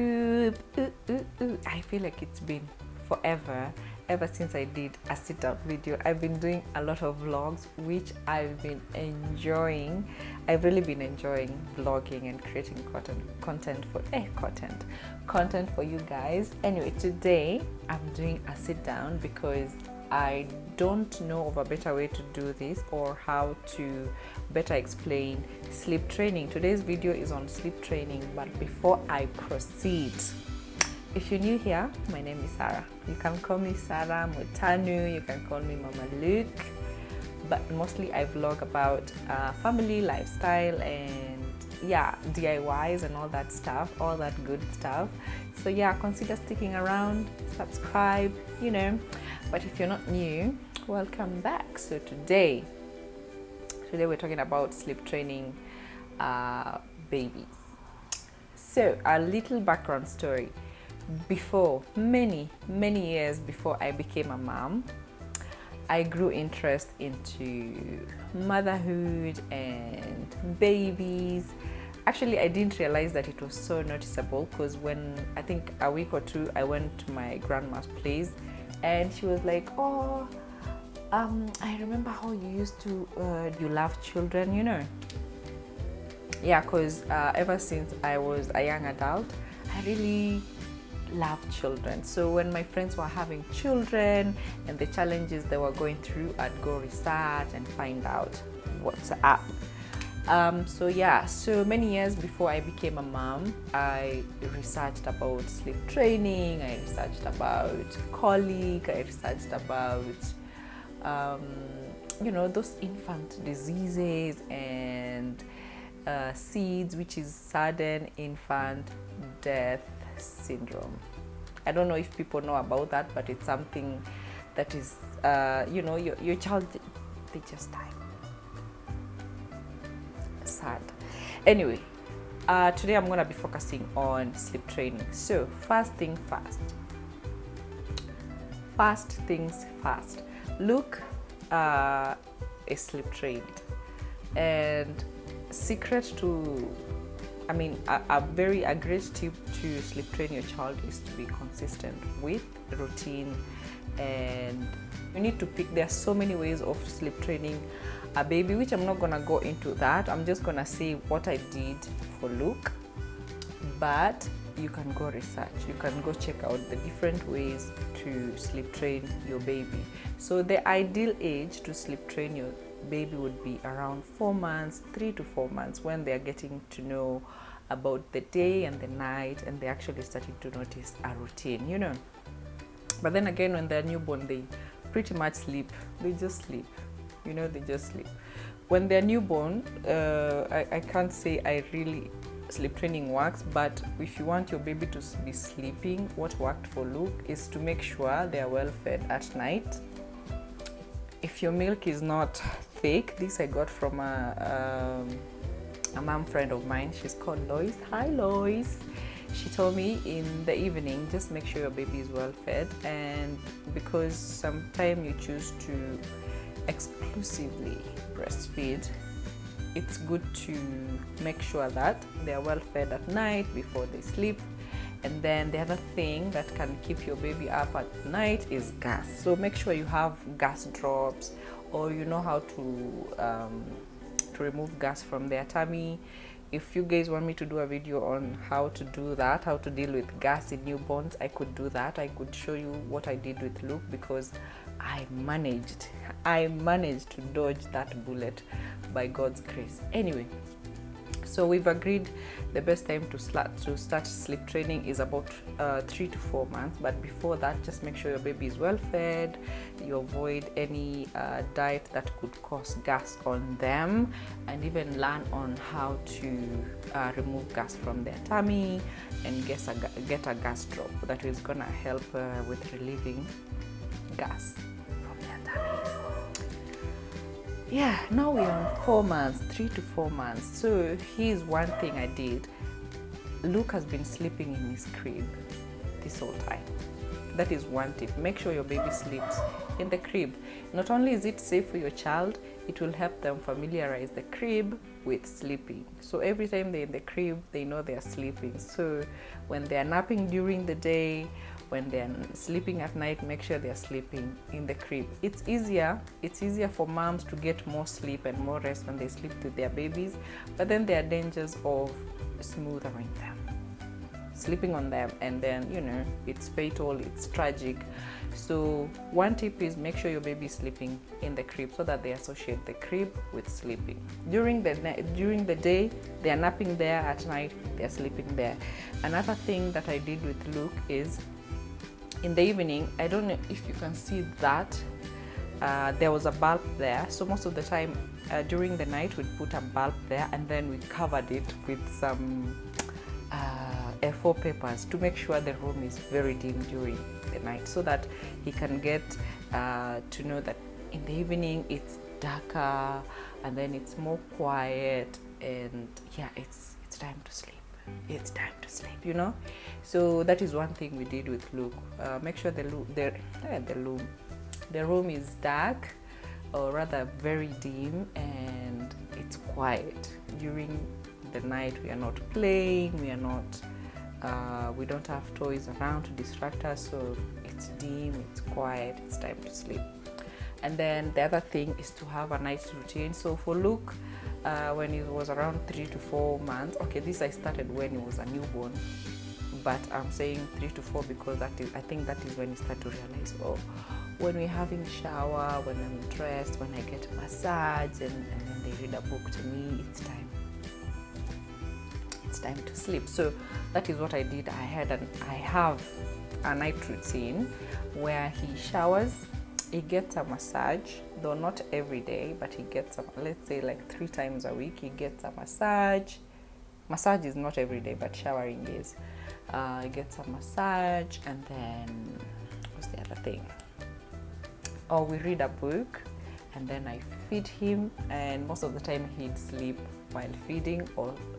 YouTube. I feel like it's been forever ever since I did a sit-down video. I've been doing a lot of vlogs, which I've been enjoying. I've really been enjoying vlogging and creating content for you guys. Anyway, today I'm doing a sit-down because I don't know of a better way to do this or how to better explain sleep training. Today's video is on sleep training, but before I proceed, if you're new here, my name is Sarah. You can call me Sarah, Mutanu, you can call me Mama Luke, but mostly I vlog about family, lifestyle, and DIYs and all that stuff, all that good stuff. So consider sticking around, subscribe, but if you're not new, welcome back. So today we're talking about sleep training babies. So a little background story. Before, many years before I became a mom, I grew interest into motherhood and babies. Actually, I didn't realize that it was so noticeable because when I think a week or two I went to my grandma's place and she was like, I remember how you used to you love children, because ever since I was a young adult, I really love children. So when my friends were having children and the challenges they were going through, I'd go research and find out what's up. So many years before I became a mom, I researched about sleep training, I researched about colic, I researched about those infant diseases and SIDS, which is sudden infant death syndrome. I don't know if people know about that, but it's something that is your child, they just die. Sad. Anyway, today I'm going to be focusing on sleep training. So first things first, Luke is sleep trained, and a very great tip to sleep train your child is to be consistent with routine, and you need to pick. There are so many ways of sleep training a baby, which I'm not gonna go into that. I'm just gonna say what I did for Luke, but you can go research, you can go check out the different ways to sleep train your baby. So the ideal age to sleep train your baby would be around 4 months, 3 to 4 months, when they're getting to know about the day and the night and they're actually starting to notice a routine, But then again, when they're newborn, they pretty much sleep. They just sleep, they just sleep. When they're newborn, I can't say sleep training works, but if you want your baby to be sleeping, what worked for Luke is to make sure they are well fed at night. If your milk is not thick, this I got from a mom friend of mine. She's called Lois. Hi, Lois. She told me in the evening, just make sure your baby is well fed, and because sometimes you choose to exclusively breastfeed, it's good to make sure that they are well fed at night before they sleep. And then the other thing that can keep your baby up at night is gas. So make sure you have gas drops, or you know how to remove gas from their tummy. If you guys want me to do a video on how to do that, how to deal with gas in newborns, I could do that. I could show you what I did with Luke, because I managed to dodge that bullet by God's grace. Anyway, so we've agreed the best time to start sleep training is about 3 to 4 months. But before that, just make sure your baby is well fed. You avoid any diet that could cause gas on them, and even learn on how to remove gas from their tummy and get a gas drop that is gonna help with relieving gas from their tummies. Now we're on 4 months, 3 to 4 months. So here's one thing I did. Luke has been sleeping in his crib this whole time. That is one tip. Make sure your baby sleeps in the crib. Not only is it safe for your child, it will help them familiarize the crib with sleeping. So every time they're in the crib, they know they're sleeping. So when they're napping during the day, when they're sleeping at night, make sure they're sleeping in the crib. It's easier for moms to get more sleep and more rest when they sleep with their babies, but then there are dangers of smothering them, sleeping on them, and then it's fatal, it's tragic. So one tip is make sure your baby is sleeping in the crib, so that they associate the crib with sleeping. During the day they are napping there, at night they are sleeping there. Another thing that I did with Luke is, in the evening, I don't know if you can see that there was a bulb there, so most of the time during the night we'd put a bulb there, and then we covered it with some A4 papers to make sure the room is very dim during the night, so that he can get to know that in the evening it's darker and then it's more quiet, and yeah, it's time to sleep. It's time to sleep, So that is one thing we did with Luke. Make sure the room is dark, or rather very dim, and it's quiet. During the night we are not playing, we don't have toys around to distract us, so it's dim, it's quiet, it's time to sleep. And then the other thing is to have a night routine. So for Luke, when he was around 3 to 4 months, okay, this I started when he was a newborn, but I'm saying 3 to 4 because I think that is when you start to realize, when we're having shower, when I'm dressed, when I get a massage, and then they read a book to me, it's time to sleep. So that is what I did. I have a night routine where he showers, he gets a massage, though not every day, but he gets let's say like 3 times a week he gets a massage. Massage is not every day, but showering is. He gets a massage, and then what's the other thing? We read a book, and then I feed him, and most of the time he'd sleep while feeding,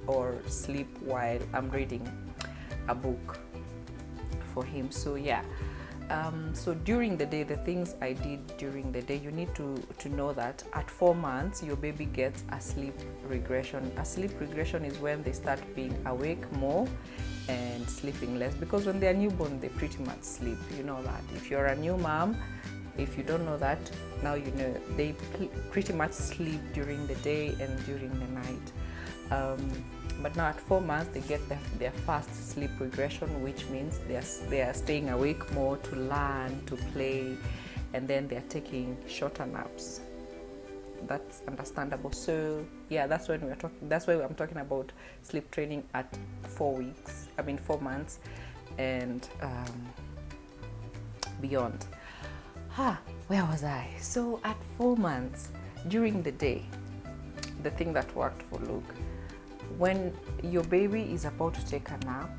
or sleep while I'm reading a book for him. So yeah, so during the day, the things I did during the day, you need to know that at 4 months your baby gets a sleep regression. A sleep regression is when they start being awake more and sleeping less, because when they are newborn they pretty much sleep, you know that. If you're a new mom, if you don't know that, now you know. They pretty much sleep during the day and during the night. But now at 4 months they get their first sleep regression, which means they are staying awake more to learn, to play, and then they are taking shorter naps. That's understandable. So yeah, that's why I'm talking about sleep training at 4 months and beyond. Where was I? So at 4 months, during the day, the thing that worked for Luke, when your baby is about to take a nap,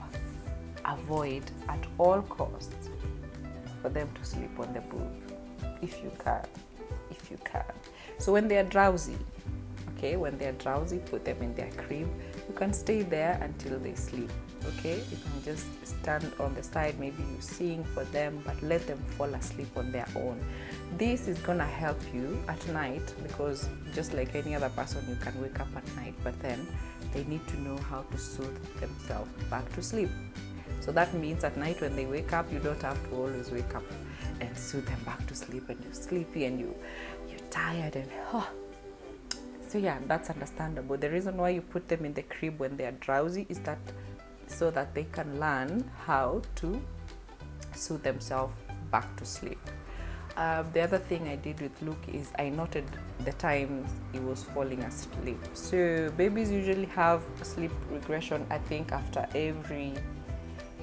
avoid at all costs for them to sleep on the boob, if you can. So when they are drowsy, put them in their crib. You can stay there until they sleep. Okay, you can just stand on the side, maybe you sing for them, but let them fall asleep on their own. This is gonna help you at night, because just like any other person, you can wake up at night, but then they need to know how to soothe themselves back to sleep. So that means at night when they wake up, you don't have to always wake up and soothe them back to sleep, and you're sleepy and you're tired and So yeah, that's understandable. The reason why you put them in the crib when they are drowsy is that so that they can learn how to soothe themselves back to sleep. The other thing I did with Luke is I noted the times he was falling asleep. So babies usually have sleep regression, I think, after every,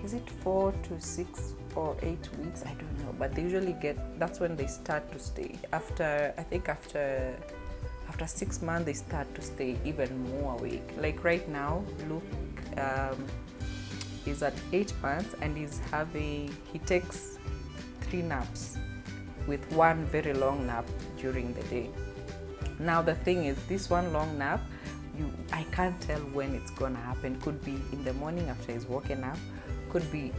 is it 4 to 6 or 8 weeks? I don't know, but they usually that's when they start to stay. After 6 months, they start to stay even more awake. Like right now, Luke is at 8 months and he takes 3 naps, with 1 very long nap during the day. Now the thing is, this 1 long nap, I can't tell when it's gonna happen. Could be in the morning after he's woken up, could be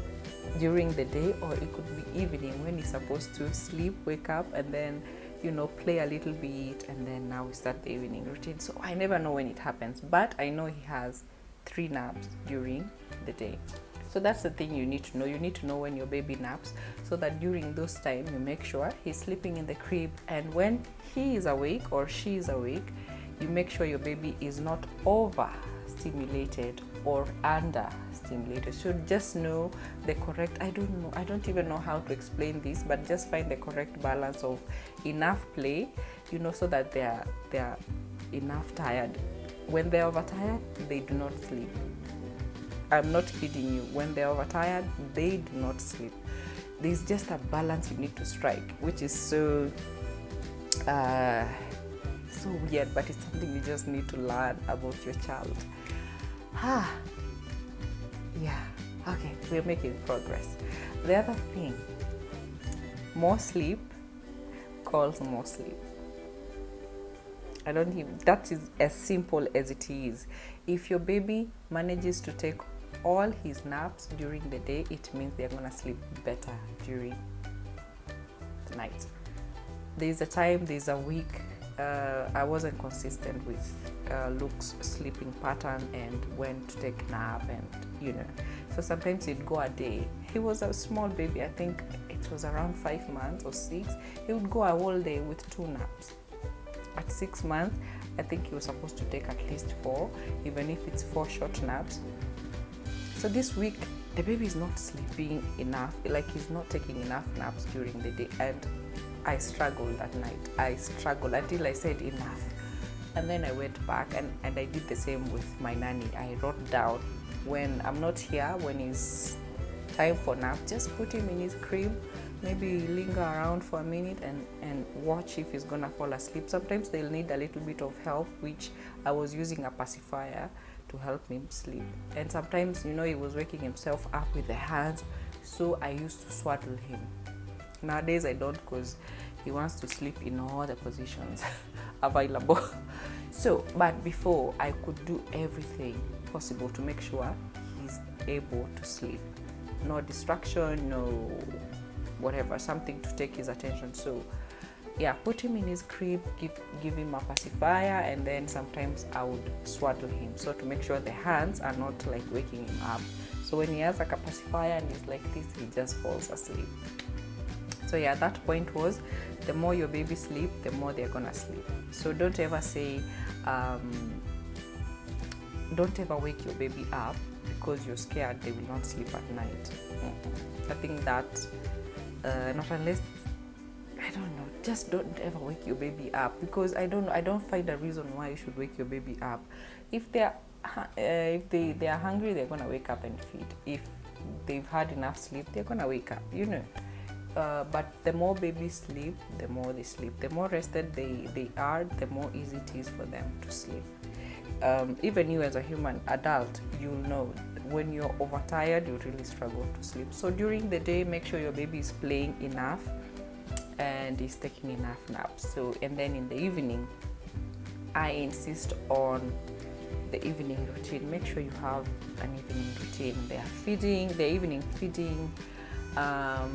during the day, or it could be evening when he's supposed to sleep, wake up, and then play a little bit, and then now we start the evening routine. So I never know when it happens, but I know he has 3 naps during the day. So that's the thing you need to know. You need to know when your baby naps, so that during those times you make sure he's sleeping in the crib, and when he is awake or she is awake, you make sure your baby is not overstimulated or under-stimulated. So just know the correct, I don't even know how to explain this, but just find the correct balance of enough play, so that they are enough tired. When they're overtired, they do not sleep. I'm not kidding you. When they're overtired, they do not sleep. There's just a balance you need to strike, which is so weird, but it's something you just need to learn about your child. Yeah, okay, we're making progress. The other thing, more sleep calls more sleep. That is as simple as it is. If your baby manages to take all his naps during the day, it means they're gonna sleep better during the night. There's a week I wasn't consistent with Luke's sleeping pattern and when to take nap, and so sometimes he'd go a day. He was a small baby, I think it was around 5 months or 6. He would go a whole day with 2 naps. At 6 months, I think he was supposed to take at least 4, even if it's 4 short naps. So this week, the baby is not sleeping enough, like he's not taking enough naps during the day, and I struggled that night. I struggled until I said enough. And then I went back and I did the same with my nanny. I wrote down, when I'm not here, when it's time for nap, just put him in his crib, maybe linger around for a minute and watch if he's gonna fall asleep. Sometimes they'll need a little bit of help, which I was using a pacifier to help him sleep. And sometimes, he was waking himself up with the hands, so I used to swaddle him. Nowadays I don't, because he wants to sleep in all the positions available. So, but before, I could do everything possible to make sure he's able to sleep. No distraction, no whatever, something to take his attention. So yeah, put him in his crib, give him a pacifier, and then sometimes I would swaddle him, so to make sure the hands are not like waking him up. So when he has like a pacifier and he's like this, he just falls asleep. So yeah, that point was, the more your baby sleep, the more they're gonna sleep. So don't ever say, don't ever wake your baby up because you're scared they will not sleep at night. I think that not unless, I don't know, just don't ever wake your baby up, because I don't find a reason why you should wake your baby up. If they are hungry, they're gonna wake up and feed. If they've had enough sleep, they're gonna wake up, but the more babies sleep, the more they sleep. The more rested they are, the more easy it is for them to sleep. Even you as a human adult, you'll know when you're overtired, you really struggle to sleep. So during the day, make sure your baby is playing enough and is taking enough naps. So, and then in the evening, I insist on the evening routine. Make sure you have an evening routine. They are feeding, the evening feeding, a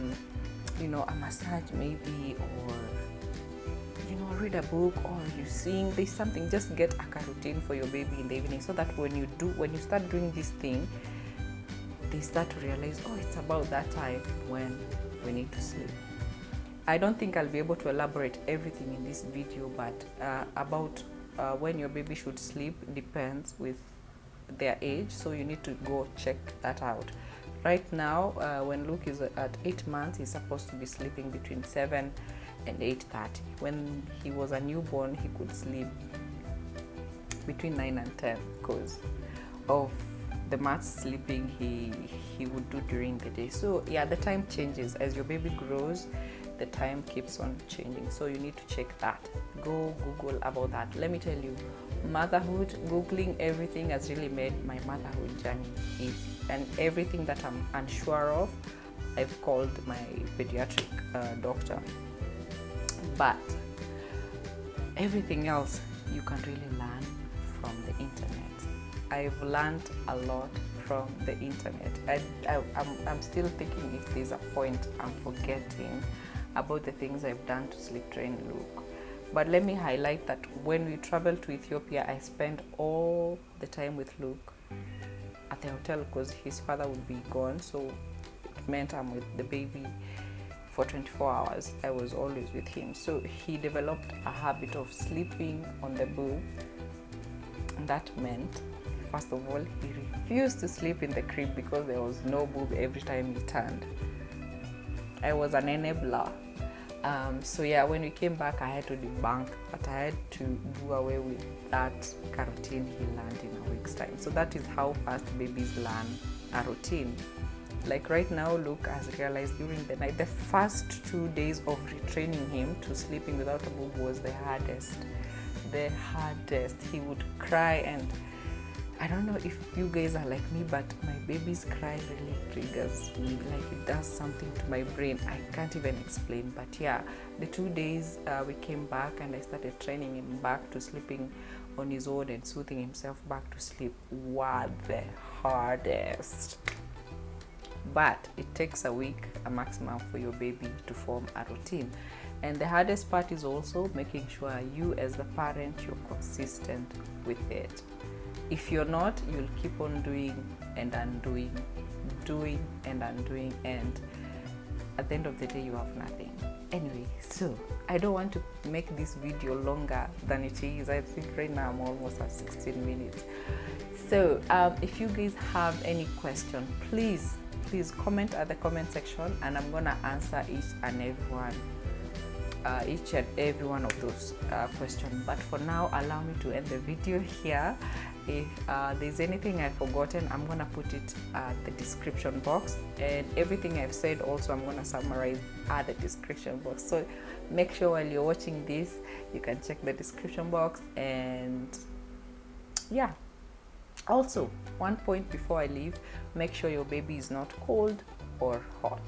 massage maybe, or read a book, or you sing. There's something, just get a routine for your baby in the evening, so that when you start doing this thing, they start to realize, oh, it's about that time when we need to sleep. I don't think I'll be able to elaborate everything in this video, but about when your baby should sleep depends with their age, so you need to go check that out. Right now, when Luke is at 8 months, he's supposed to be sleeping between 7 and 8:30. When he was a newborn, he could sleep between 9 and 10 because of the much sleeping he would do during the day. So yeah, the time changes as your baby grows. The time keeps on changing, so you need to check that. Go Google about that. Let me tell you, motherhood, Googling everything has really made my motherhood journey easy. And everything that I'm unsure of, I've called my pediatric doctor. But everything else you can really learn from the internet. I've learned a lot from the internet. I'm still thinking if there's a point I'm forgetting about the things I've done to sleep train Luke. But let me highlight that when we traveled to Ethiopia, I spent all the time with Luke at the hotel because his father would be gone. So it meant I'm with the baby for 24 hours. I was always with him. So he developed a habit of sleeping on the booth. And that meant, first of all, he refused to sleep in the crib because there was no booth every time he turned. I was an enabler. So yeah, when we came back, I had to debunk, but I had to do away with that routine he learned in a week's time. So that is how fast babies learn a routine. Like right now, Luke has realized during the night, the first 2 days of retraining him to sleeping without a boob was the hardest. The hardest. He would cry, and I don't know if you guys are like me, but my baby's cry really triggers me. Like it does something to my brain. I can't even explain. But yeah, the 2 days we came back and I started training him back to sleeping on his own and soothing himself back to sleep were the hardest. But it takes a week, a maximum, for your baby to form a routine. And the hardest part is also making sure you as the parent, you're consistent with it. If you're not, you'll keep on doing and undoing, doing and undoing, and at the end of the day, you have nothing. Anyway, so I don't want to make this video longer than it is. I think right now I'm almost at 16 minutes. So if you guys have any question, please comment at the comment section, and I'm gonna answer each and every one of those questions. But for now, allow me to end the video here. If there's anything I've forgotten, I'm gonna put it at the description box, and everything I've said also I'm gonna summarize at the description box. So make sure while you're watching this, you can check the description box. And yeah, also one point before I leave, make sure your baby is not cold or hot,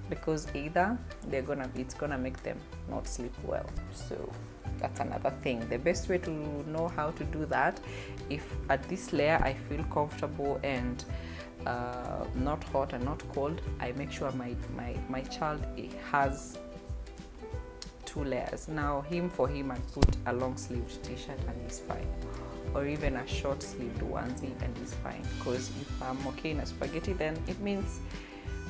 because either it's gonna make them not sleep well. So that's another thing. The best way to know how to do that, if at this layer I feel comfortable and not hot and not cold, I make sure my child has 2 layers. Now for him I put a long sleeved t-shirt and he's fine, or even a short sleeved onesie and he's fine. Because if I'm okay in a spaghetti, then it means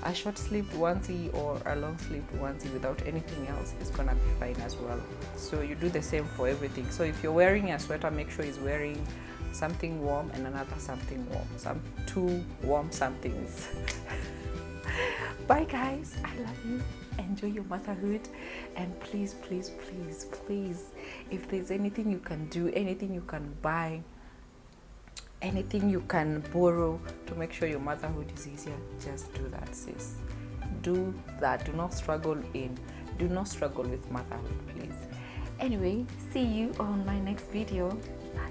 a short sleeved onesie or a long sleeved onesie without anything else is gonna be fine as well. So you do the same for everything. So if you're wearing a sweater, make sure he's wearing something warm and another something warm, 2 warm somethings. Bye guys, I love you. Enjoy your motherhood, and please, if there's anything you can do, anything you can buy, anything you can borrow to make sure your motherhood is easier, just do that, sis. Do that. Do not struggle with motherhood, please. Anyway, see you on my next video. Bye.